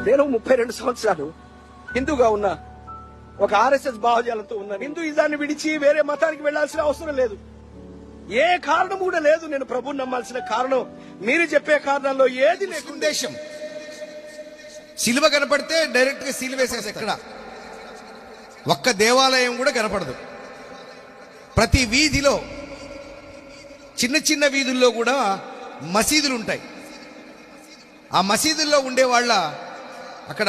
నేను 32 సంవత్సరాలు హిందూగా ఉన్నా, ఒక ఆర్ఎస్ఎస్ భావజాలంతో ఉన్నా. హిందూయిజాన్ని విడిచి వేరే మతానికి వెళ్లాల్సిన అవసరం లేదు. ఏ కారణం కూడా లేదు. నేను ప్రభువుని నమ్మాల్సిన కారణం మీరు చెప్పే కారణాల్లో ఏది లేదు. ఉద్దేశం సిలువ కనపడితే డైరెక్ట్ గా సిలువ వేసేసి ఎక్కడ ఒక్క దేవాలయం కూడా కనపడదు. ప్రతి వీధిలో చిన్న చిన్న వీధుల్లో కూడా మసీదులు ఉంటాయి. ఆ మసీదుల్లో ఉండే వాళ్ళ అక్కడ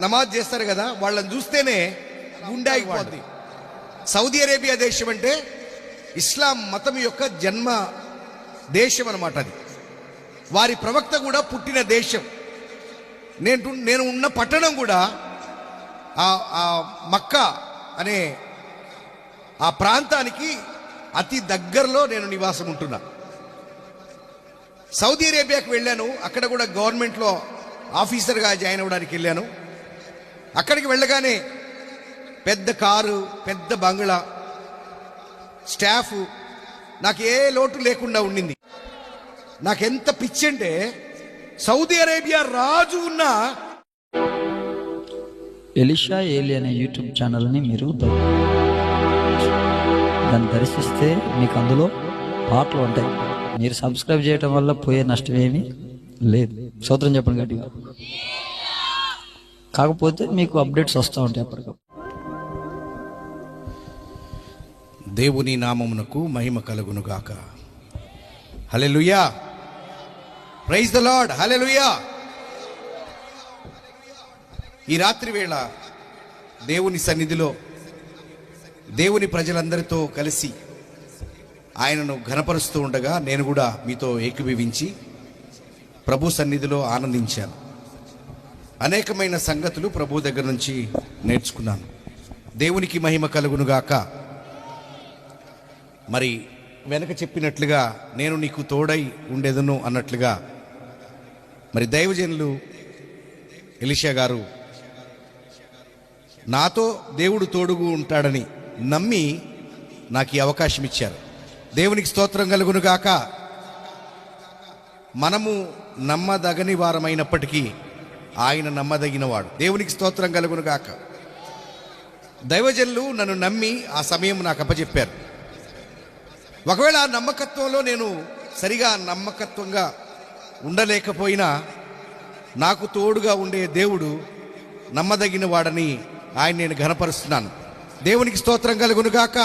నమాజ్ చేస్తారు కదా, వాళ్ళని చూస్తేనే గుండె ఆగిపోద్ది. సౌదీ అరేబియా దేశం అంటే ఇస్లాం మతం యొక్క జన్మ దేశం అన్నమాట. అది వారి ప్రవక్త కూడా పుట్టిన దేశం. నేను ఉన్న పట్టణం కూడా ఆ మక్కా అనే ఆ ప్రాంతానికి అతి దగ్గరలో నేను నివాసం ఉంటున్నా. సౌదీ అరేబియాకి వెళ్ళాను. అక్కడ కూడా గవర్నమెంట్లో ఆఫీసర్గా జాయిన్ అవ్వడానికి వెళ్ళాను. అక్కడికి వెళ్ళగానే పెద్ద కారు, పెద్ద బంగ్లా, స్టాఫ్, నాకు ఏ లోటు లేకుండా ఉండింది. నాకెంత పిచ్చి అంటే సౌదీ అరేబియా రాజు ఉన్న ఎలీషా ఏలి అనే యూట్యూబ్ ఛానల్ని మీరు దాన్ని దర్శిస్తే మీకు అందులో పాటలు ఉంటాయి. మీరు సబ్స్క్రైబ్ చేయటం వల్ల పోయే నష్టం ఏమీ లేదు. స్తోత్రం చెప్పండి గట్టిగా. కాకపోతే మీకు అప్డేట్స్ వస్తూ ఉంటాయి అప్పటికప్పుడు. దేవుని నామమునకు మహిమ కలుగును గాక. హల్లెలూయా, ప్రైజ్ ద లార్డ్, హల్లెలూయా. ఈ రాత్రి వేళ దేవుని సన్నిధిలో దేవుని ప్రజలందరితో కలిసి ఆయనను ఘనపరుస్తూ ఉండగా నేను కూడా మీతో ఏకీభవించి ప్రభు సన్నిధిలో ఆనందించాను. అనేకమైన సంగతులు ప్రభు దగ్గర నుంచి నేర్చుకున్నాను. దేవునికి మహిమ కలుగును గాక. మరి వెనక చెప్పినట్లుగా నేను నీకు తోడై ఉండేదను అన్నట్లుగా మరి దైవజనులు ఎలీషా గారు నాతో దేవుడు తోడుగు ఉంటాడని నమ్మి నాకు ఈ అవకాశం ఇచ్చారు. దేవునికి స్తోత్రం కలుగును గాక. మనము నమ్మదగని వారమైనప్పటికీ ఆయన నమ్మదగినవాడు. దేవునికి స్తోత్రం కలుగును గాక. దైవజనులు నన్ను నమ్మి ఆ సమయం నాకు అప్పచెప్పారు. ఒకవేళ ఆ నమ్మకత్వంలో నేను సరిగా నమ్మకత్వంగా ఉండలేకపోయినా నాకు తోడుగా ఉండే దేవుడు నమ్మదగిన వాడని ఆయన నేను ఘనపరుస్తున్నాను. దేవునికి స్తోత్రం కలుగును గాక.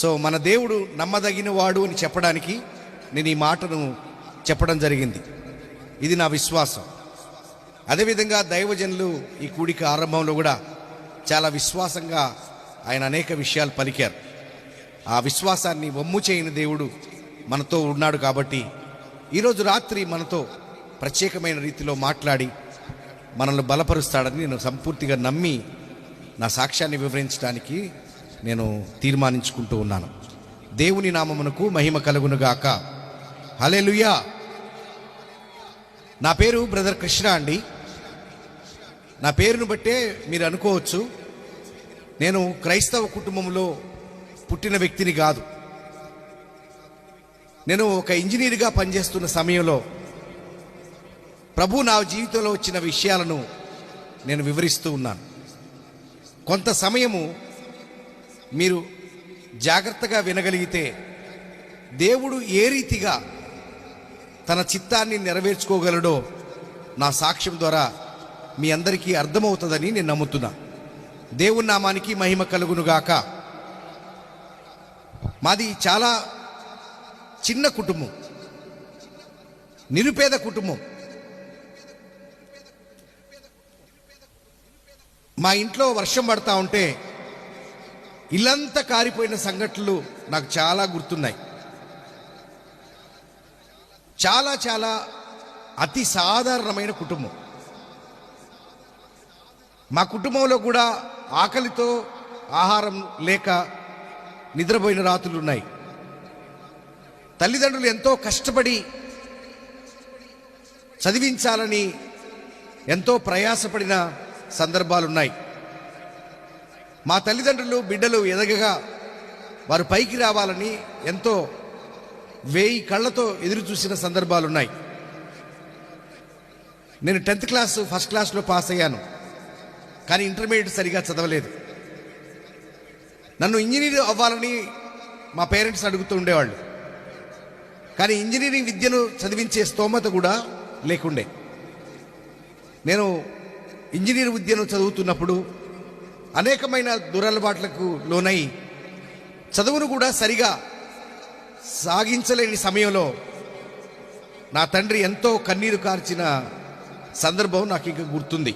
సో మన దేవుడు నమ్మదగిన వాడు అని చెప్పడానికి నేను ఈ మాటను చెప్పడం జరిగింది. ఇది నా విశ్వాసం. అదేవిధంగా దైవజనులు ఈ కూడిక ఆరంభంలో కూడా చాలా విశ్వాసంగా ఆయన అనేక విషయాలు పలికారు. ఆ విశ్వాసాన్ని వమ్ము చేయని దేవుడు మనతో ఉన్నాడు కాబట్టి ఈరోజు రాత్రి మనతో ప్రత్యేకమైన రీతిలో మాట్లాడి మనల్ని బలపరుస్తాడని నేను సంపూర్తిగా నమ్మి నా సాక్ష్యాన్ని వివరించడానికి నేను తీర్మానించుకుంటూ ఉన్నాను. దేవుని నామమునకు మహిమ కలుగునుగాక. హల్లెలూయా. నా పేరు బ్రదర్ కృష్ణ అండి. నా పేరును బట్టే మీరు అనుకోవచ్చు నేను క్రైస్తవ కుటుంబంలో పుట్టిన వ్యక్తిని కాదు. నేను ఒక ఇంజనీర్గా పనిచేస్తున్న సమయంలో ప్రభు నా జీవితంలో వచ్చిన విషయాలను నేను వివరిస్తూ ఉన్నాను. కొంత సమయము మీరు జాగ్రత్తగా వినగలిగితే దేవుడు ఏ రీతిగా తన చిత్తాన్ని నెరవేర్చుకోగలడో నా సాక్ష్యం ద్వారా మీ అందరికీ అర్థమవుతుందని నేను నమ్ముతున్నా. దేవుని నామానికి మహిమ కలుగునుగాక. మాది చాలా చిన్న కుటుంబం, నిరుపేద కుటుంబం. మా ఇంట్లో వర్షం పడతా ఉంటే ఇల్లంతా కారిపోయిన సంఘటనలు నాకు చాలా గుర్తున్నాయి. చాలా చాలా అతి సాధారణమైన కుటుంబం. మా కుటుంబంలో కూడా ఆకలితో ఆహారం లేక నిద్రపోయిన రాత్రులు ఉన్నాయి. తల్లిదండ్రులు ఎంతో కష్టపడి చదివించాలని ఎంతో ప్రయాసపడిన సందర్భాలున్నాయి. మా తల్లిదండ్రులు బిడ్డలు ఎదగగా వారు పైకి రావాలని ఎంతో 1000 కళ్ళతో ఎదురు చూసిన సందర్భాలున్నాయి. నేను 10th క్లాస్ ఫస్ట్ క్లాస్లో పాస్ అయ్యాను, కానీ ఇంటర్మీడియట్ సరిగా చదవలేదు. నన్ను ఇంజనీర్ అవ్వాలని మా పేరెంట్స్ అడుగుతూ ఉండేవాళ్ళు, కానీ ఇంజనీరింగ్ విద్యను చదివించే స్తోమత కూడా లేకుండే. నేను ఇంజనీర్ విద్యను చదువుతున్నప్పుడు అనేకమైన దురలవాట్లకు లోనై చదువును కూడా సరిగా సాగించలేని సమయంలో నా తండ్రి ఎంతో కన్నీరు కార్చిన సందర్భం నాకు ఇంకా గుర్తుంది.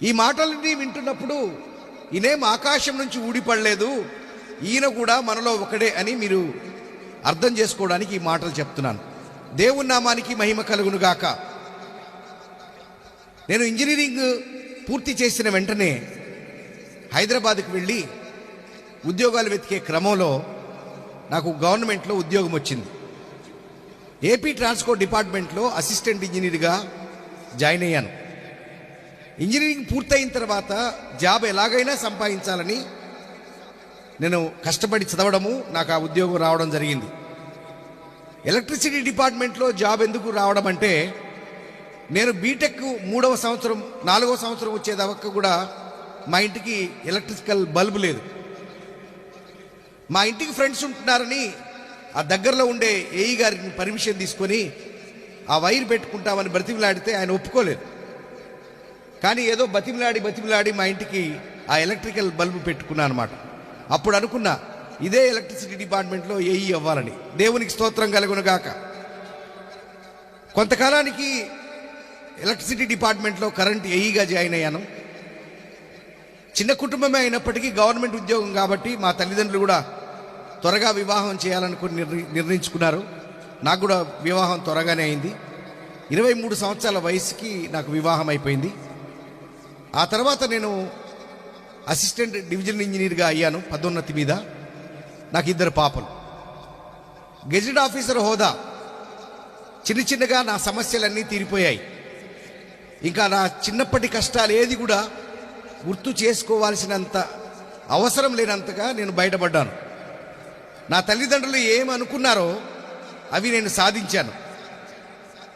ఈ మాటలన్నీ వింటున్నప్పుడు ఈయనేం ఆకాశం నుంచి ఊడిపడలేదు, ఈయన కూడా మనలో ఒకడే అని మీరు అర్థం చేసుకోవడానికి ఈ మాటలు చెప్తున్నాను. దేవుని నామానికి మహిమ కలుగును గాక. నేను ఇంజనీరింగ్ పూర్తి చేసిన వెంటనే హైదరాబాద్కి వెళ్ళి ఉద్యోగాలు వెతికే క్రమంలో నాకు గవర్నమెంట్లో ఉద్యోగం వచ్చింది. ఏపీ ట్రాన్స్పోర్ట్ డిపార్ట్మెంట్లో అసిస్టెంట్ ఇంజనీర్గా జాయిన్ అయ్యాను. ఇంజనీరింగ్ పూర్తయిన తర్వాత జాబ్ ఎలాగైనా సంపాదించాలని నేను కష్టపడి చదవడము, నాకు ఆ ఉద్యోగం రావడం జరిగింది. ఎలక్ట్రిసిటీ డిపార్ట్మెంట్లో జాబ్ ఎందుకు రావడం అంటే, నేను బీటెక్ 3వ సంవత్సరం 4వ సంవత్సరం వచ్చేదాకా కూడా మా ఇంటికి ఎలక్ట్రికల్ బల్బు లేదు. మా ఇంటికి ఫ్రెండ్స్ ఉంటున్నారని ఆ దగ్గరలో ఉండే ఏఈ గారిని పర్మిషన్ తీసుకొని ఆ వైర్ పెట్టుకుంటామని బ్రతిమలాడితే ఆయన ఒప్పుకోలేదు. కానీ ఏదో బతిమలాడి మా ఇంటికి ఆ ఎలక్ట్రికల్ బల్బు పెట్టుకున్నా అనమాట. అప్పుడు అనుకున్నా, ఇదే ఎలక్ట్రిసిటీ డిపార్ట్మెంట్లో ఏఈ అవ్వాలని. దేవునికి స్తోత్రం కలుగును గాక. కొంతకాలానికి ఎలక్ట్రిసిటీ డిపార్ట్మెంట్లో కరెంట్ ఏఈగా జాయిన్ అయ్యాను. చిన్న కుటుంబమే అయినప్పటికీ గవర్నమెంట్ ఉద్యోగం కాబట్టి మా తల్లిదండ్రులు కూడా త్వరగా వివాహం చేయాలనుకుని నిర్ణయించుకున్నారు. నాకు కూడా వివాహం త్వరగానే అయింది. 23 సంవత్సరాల వయసుకి నాకు వివాహం అయిపోయింది. ఆ తర్వాత నేను అసిస్టెంట్ డివిజన్ ఇంజనీర్గా అయ్యాను పదోన్నతి మీద. నాకు 2 పాపలు. గెజిటెడ్ ఆఫీసర్ హోదా చిన్నగా నా సమస్యలన్నీ తీరిపోయాయి. ఇంకా నా చిన్నప్పటి కష్టాలు ఏది కూడా గుర్తు చేసుకోవాల్సినంత అవసరం లేనంతగా నేను బయటపడ్డాను. నా తల్లిదండ్రులు ఏమనుకున్నారో అవి నేను సాధించాను.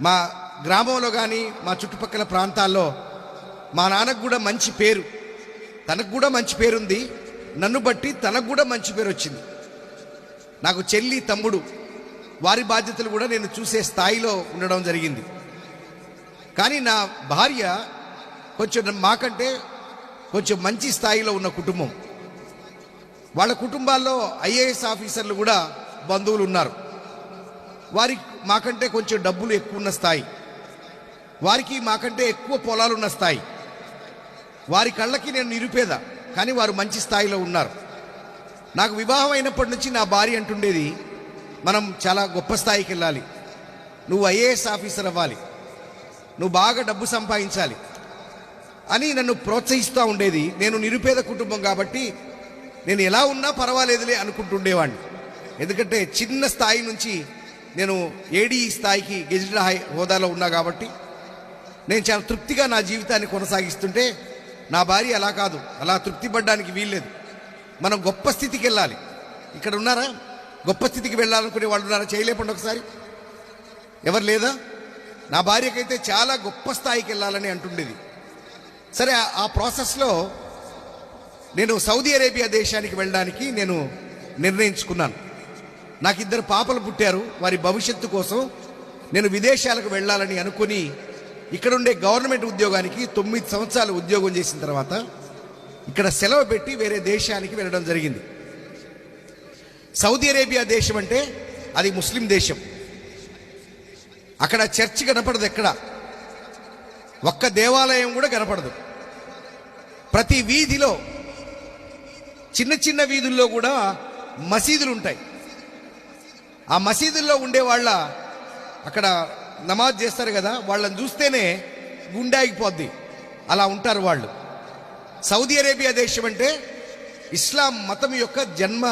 మా గ్రామంలో కానీ మా చుట్టుపక్కల ప్రాంతాల్లో మా నాన్నకు కూడా మంచి పేరు, తనకు కూడా మంచి పేరుంది. నన్ను బట్టి తనకు కూడా మంచి పేరు వచ్చింది. నాకు చెల్లి, తమ్ముడు, వారి బాధ్యతలు కూడా నేను చూసే స్థాయిలో ఉండడం జరిగింది. కానీ నా భార్య మాకంటే కొంచెం మంచి స్థాయిలో ఉన్న కుటుంబం. వాళ్ళ కుటుంబాల్లో ఐఏఎస్ ఆఫీసర్లు కూడా బంధువులు ఉన్నారు. వారికి మాకంటే కొంచెం డబ్బులు ఎక్కువ ఉన్న స్థాయి, వారికి మాకంటే ఎక్కువ పొలాలున్న స్థాయి. వారి కళ్ళకి నేను నిరుపేద, కానీ వారు మంచి స్థాయిలో ఉన్నారు. నాకు వివాహం అయినప్పటి నుంచి నా భార్య అంటుండేది, మనం చాలా గొప్ప స్థాయికి వెళ్ళాలి, నువ్వు ఐఏఎస్ ఆఫీసర్ అవ్వాలి, నువ్వు బాగా డబ్బు సంపాదించాలి అని నన్ను ప్రోత్సహిస్తూ ఉండేది. నేను నిరుపేద కుటుంబం కాబట్టి నేను ఎలా ఉన్నా పర్వాలేదులే అనుకుంటుండేవాడిని. ఎందుకంటే చిన్న స్థాయి నుంచి నేను ఏడీ స్థాయికి గెజిటెడ్ హోదాలో ఉన్నా కాబట్టి నేను చాలా తృప్తిగా నా జీవితాన్ని కొనసాగిస్తుంటే, నా భార్య అలా కాదు, అలా తృప్తి పడడానికి వీల్లేదు, మనం గొప్ప స్థితికి వెళ్ళాలి. ఇక్కడ ఉన్నారా గొప్ప స్థితికి వెళ్ళాలనుకునే వాళ్ళు ఉన్నారా? చేయలేపండి ఒకసారి. ఎవరు లేదా? నా భార్యకైతే చాలా గొప్ప స్థాయికి వెళ్ళాలని అంటుండేది. సరే, ఆ ప్రాసెస్లో నేను సౌదీ అరేబియా దేశానికి వెళ్ళడానికి నేను నిర్ణయించుకున్నాను. నాకు 2 పాపలు పుట్టారు. వారి భవిష్యత్తు కోసం నేను విదేశాలకు వెళ్ళాలని అనుకుని ఇక్కడుండే గవర్నమెంట్ ఉద్యోగానికి 9 సంవత్సరాలు ఉద్యోగం చేసిన తర్వాత ఇక్కడ సెలవు పెట్టి వేరే దేశానికి వెళ్ళడం జరిగింది. సౌదీ అరేబియా దేశం అంటే అది ముస్లిం దేశం. అక్కడ చర్చి కనపడదు, ఎక్కడ ఒక్క దేవాలయం కూడా కనపడదు. ప్రతి వీధిలో, చిన్న వీధుల్లో కూడా మసీదులు ఉంటాయి. ఆ మసీదుల్లో ఉండే వాళ్ళ అక్కడ నమాజ్ చేస్తారు కదా, వాళ్ళని చూస్తేనే గుండె ఆగిపోద్ది, అలా ఉంటారు వాళ్ళు. సౌదీ అరేబియా దేశం అంటే ఇస్లాం మతం యొక్క జన్మ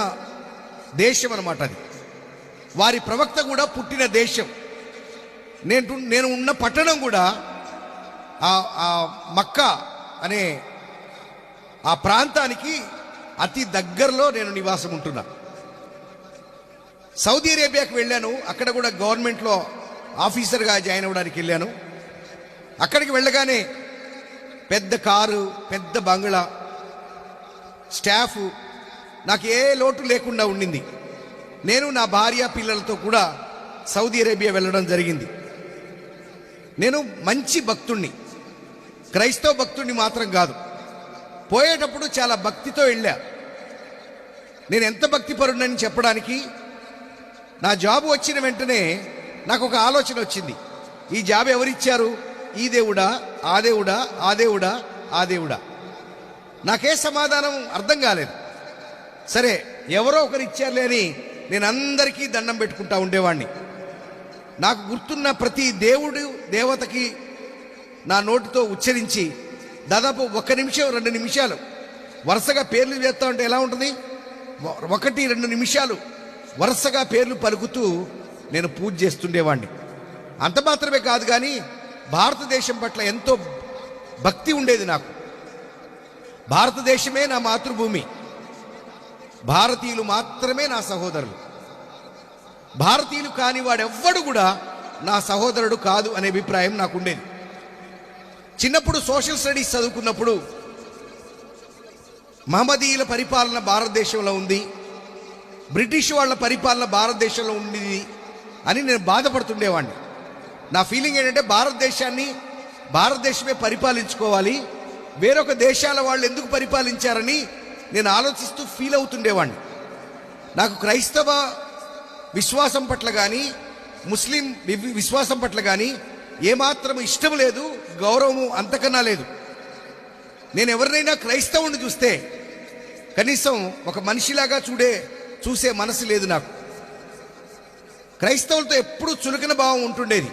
దేశం అన్నమాట. అది వారి ప్రవక్త కూడా పుట్టిన దేశం. నేను ఉన్న పట్టణం కూడా ఆ మక్కా అనే ఆ ప్రాంతానికి అతి దగ్గరలో నేను నివాసం ఉంటున్నా. సౌదీ అరేబియాకి వెళ్ళాను. అక్కడ కూడా గవర్నమెంట్లో ఆఫీసర్గా జాయిన్ అవ్వడానికి వెళ్ళాను. అక్కడికి వెళ్ళగానే పెద్ద కారు, పెద్ద బంగ్లా, స్టాఫ్, నాకు ఏ లోటు లేకుండా ఉండింది. నేను నా భార్య పిల్లలతో కూడా సౌదీ అరేబియా వెళ్ళడం జరిగింది. నేను మంచి భక్తుణ్ణి, క్రైస్తవ భక్తుణ్ణి మాత్రం కాదు. పోయేటప్పుడు చాలా భక్తితో వెళ్ళా. నేను ఎంత భక్తిపరుడని చెప్పడానికి, నా జాబ్ వచ్చిన వెంటనే నాకు ఒక ఆలోచన వచ్చింది. ఈ జాబ్ ఎవరిచ్చారు? ఈ దేవుడా, ఆ దేవుడా, ఆ దేవుడా, ఆ దేవుడా? నాకే సమాధానం అర్థం కాలేదు. సరే, ఎవరో ఒకరు ఇచ్చారులే అని నేను అందరికీ దండం పెట్టుకుంటా ఉండేవాడిని. నాకు గుర్తున్న ప్రతి దేవుడు దేవతకి నా నోటితో ఉచ్చరించి దాదాపు 1 నిమిషం 2 నిమిషాలు వరుసగా పేర్లు చేస్తా ఉంటే ఎలా ఉంటుంది? 1-2 నిమిషాలు వరుసగా పేర్లు పలుకుతూ నేను పూజ చేస్తుండేవాడిని. అంత మాత్రమే కాదు, కానీ భారతదేశం పట్ల ఎంతో భక్తి ఉండేది నాకు. భారతదేశమే నా మాతృభూమి, భారతీయులు మాత్రమే నా సహోదరులు. భారతీయులు కాని వాడెవ్వడు కూడా నా సహోదరుడు కాదు అనే అభిప్రాయం నాకు ఉండేది. చిన్నప్పుడు సోషల్ స్టడీస్ చదువుకున్నప్పుడు మహమ్మదీయుల పరిపాలన భారతదేశంలో ఉంది, బ్రిటిష్ వాళ్ళ పరిపాలన భారతదేశంలో ఉంది అని నేను బాధపడుతుండేవాడిని. నా ఫీలింగ్ ఏంటంటే భారతదేశమే పరిపాలించుకోవాలి, వేరొక దేశాల వాళ్ళు ఎందుకు పరిపాలించారని నేను ఆలోచిస్తూ ఫీల్ అవుతుండేవాడిని. నాకు క్రైస్తవ విశ్వాసం పట్ల కానీ ముస్లిం విశ్వాసం పట్ల కానీ ఏమాత్రం ఇష్టం లేదు, గౌరవము అంతకన్నా లేదు. నేను ఎవరినైనా క్రైస్తవుని చూస్తే కనీసం ఒక మనిషిలాగా చూసే మనసు లేదు నాకు. క్రైస్తవులతో ఎప్పుడూ చులకన భావం ఉంటుండేది.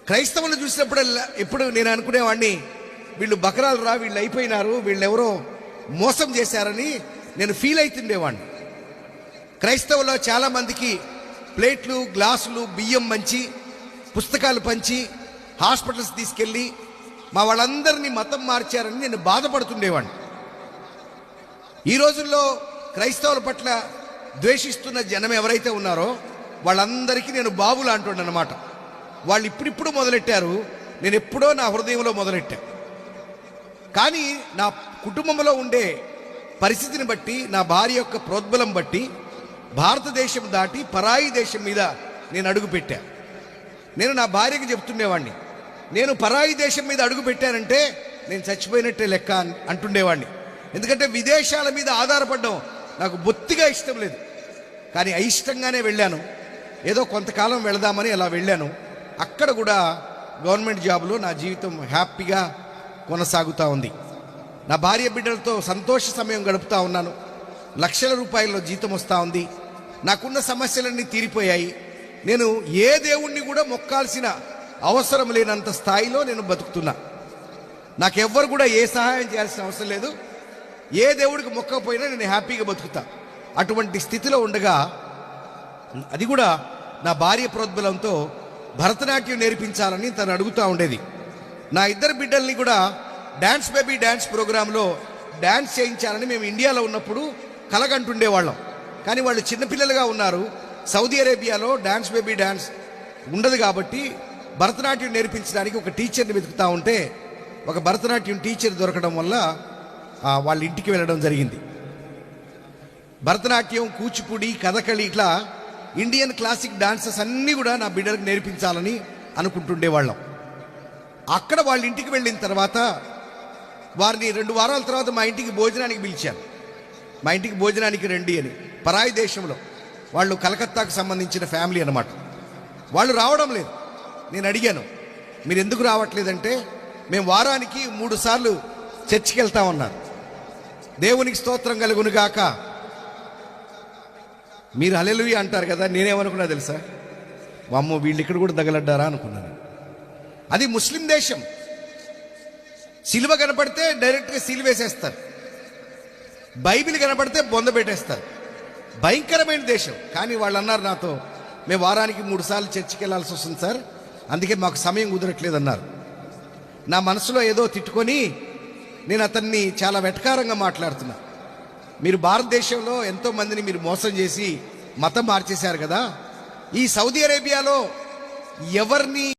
క్రైస్తవులను చూసినప్పుడల్లా ఎప్పుడు నేను అనుకునేవాడిని, వీళ్ళు బకరాలు రా, వీళ్ళు అయిపోయినారు, వీళ్ళు ఎవరో మోసం చేశారని నేను ఫీల్ అవుతుండేవాడిని. క్రైస్తవుల్లో చాలా మందికి ప్లేట్లు, గ్లాసులు, బియ్యం పంచి, పుస్తకాలు పంచి, హాస్పిటల్స్ తీసుకెళ్ళి మా వాళ్ళందరినీ మతం మార్చారని నేను బాధపడుతుండేవాడిని. ఈ రోజుల్లో క్రైస్తవుల పట్ల ద్వేషిస్తున్న జనం ఎవరైతే ఉన్నారో వాళ్ళందరికీ నేను బాబులు అంటుండే అన్నమాట. వాళ్ళు ఇప్పుడిప్పుడు మొదలెట్టారు, నేను ఎప్పుడో నా హృదయంలో మొదలెట్టా. కానీ నా కుటుంబంలో ఉండే పరిస్థితిని బట్టి, నా భార్య యొక్క ప్రోద్బలం బట్టి భారతదేశం దాటి పరాయి దేశం మీద నేను అడుగు పెట్టా. నేను నా భార్యకి చెప్తుండేవాడిని, నేను పరాయి దేశం మీద అడుగు పెట్టానంటే నేను చచ్చిపోయినట్టే లెక్క అంటుండేవాడిని. ఎందుకంటే విదేశాల మీద ఆధారపడడం నాకు బొత్తిగా ఇష్టం లేదు. కానీ అయిష్టంగానే వెళ్ళాను. ఏదో కొంతకాలం వెళదామని అలా వెళ్ళాను. అక్కడ కూడా గవర్నమెంట్ జాబ్లో నా జీవితం హ్యాపీగా కొనసాగుతూ ఉంది. నా భార్య బిడ్డలతో సంతోష సమయం గడుపుతూ ఉన్నాను. లక్షల రూపాయల్లో జీతం వస్తూ ఉంది. నాకున్న సమస్యలన్నీ తీరిపోయాయి. నేను ఏ దేవుణ్ణి కూడా మొక్కాల్సిన అవసరం లేనంత స్థాయిలో నేను బతుకుతున్నా. నాకెవ్వరు కూడా ఏ సహాయం చేయాల్సిన అవసరం లేదు. ఏ దేవుడికి మొక్కకపోయినా నేను హ్యాపీగా బతుకుతా. అటువంటి స్థితిలో ఉండగా, అది కూడా నా భార్య ప్రోద్బలంతో భరతనాట్యం నేర్పించాలని తను అడుగుతూ ఉండేది. నా 2 బిడ్డల్ని కూడా డాన్స్ బేబీ డాన్స్ ప్రోగ్రాంలో డాన్స్ చేయించాలని మేము ఇండియాలో ఉన్నప్పుడు కలగంటుండేవాళ్ళం. కానీ వాళ్ళు చిన్నపిల్లలుగా ఉన్నారు. సౌదీ అరేబియాలో డాన్స్ బేబీ డాన్స్ ఉండదు కాబట్టి భరతనాట్యం నేర్పించడానికి ఒక టీచర్ని వెతుకుతూ ఉంటే ఒక భరతనాట్యం టీచర్ దొరకడం వల్ల వాళ్ళ ఇంటికి వెళ్ళడం జరిగింది. భరతనాట్యం, కూచిపూడి, కథకళి, ఇట్లా ఇండియన్ క్లాసిక్ డాన్సెస్ అన్నీ కూడా నా బిడ్డలకు నేర్పించాలని అనుకుంటుండేవాళ్ళం. అక్కడ వాళ్ళ ఇంటికి వెళ్ళిన తర్వాత వారిని 2 వారాల తర్వాత మా ఇంటికి భోజనానికి పిలిచాను. మా ఇంటికి భోజనానికి రండి అని. పరాయి దేశంలో వాళ్ళు కలకత్తాకు సంబంధించిన ఫ్యామిలీ అన్నమాట. వాళ్ళు రావడం లేదు. నేను అడిగాను, మీరు ఎందుకు రావట్లేదంటే మేము వారానికి 3 సార్లు చర్చికి వెళ్తామన్నారు. దేవునికి స్తోత్రం కలుగునుగాక. మీరు హల్లెలూయా అంటారు కదా, నేనేమనుకున్నా తెలుసా? వామ్మో, వీళ్ళు ఇక్కడ కూడా తగలడ్డారా అనుకున్నాను. అది ముస్లిం దేశం. సిలువ కనపడితే డైరెక్ట్గా సిలువ వేసేస్తారు. బైబిల్ కనపడితే బొంద పెట్టేస్తారు. భయంకరమైన దేశం. కానీ వాళ్ళు అన్నారు నాతో, మేము వారానికి 3 సార్లు చర్చికి వెళ్ళాల్సి వస్తుంది సార్, అందుకే మాకు సమయం కుదరట్లేదు అన్నారు. నా మనసులో ఏదో తిట్టుకొని నేను అతన్ని చాలా వెటకారంగా మాట్లాడుతున్నా. మీరు భారతదేశంలో ఎంతో మందిని మీరు మోసం చేసి మతం మార్చేశారు కదా, ఈ సౌదీ అరేబియాలో ఎవరిని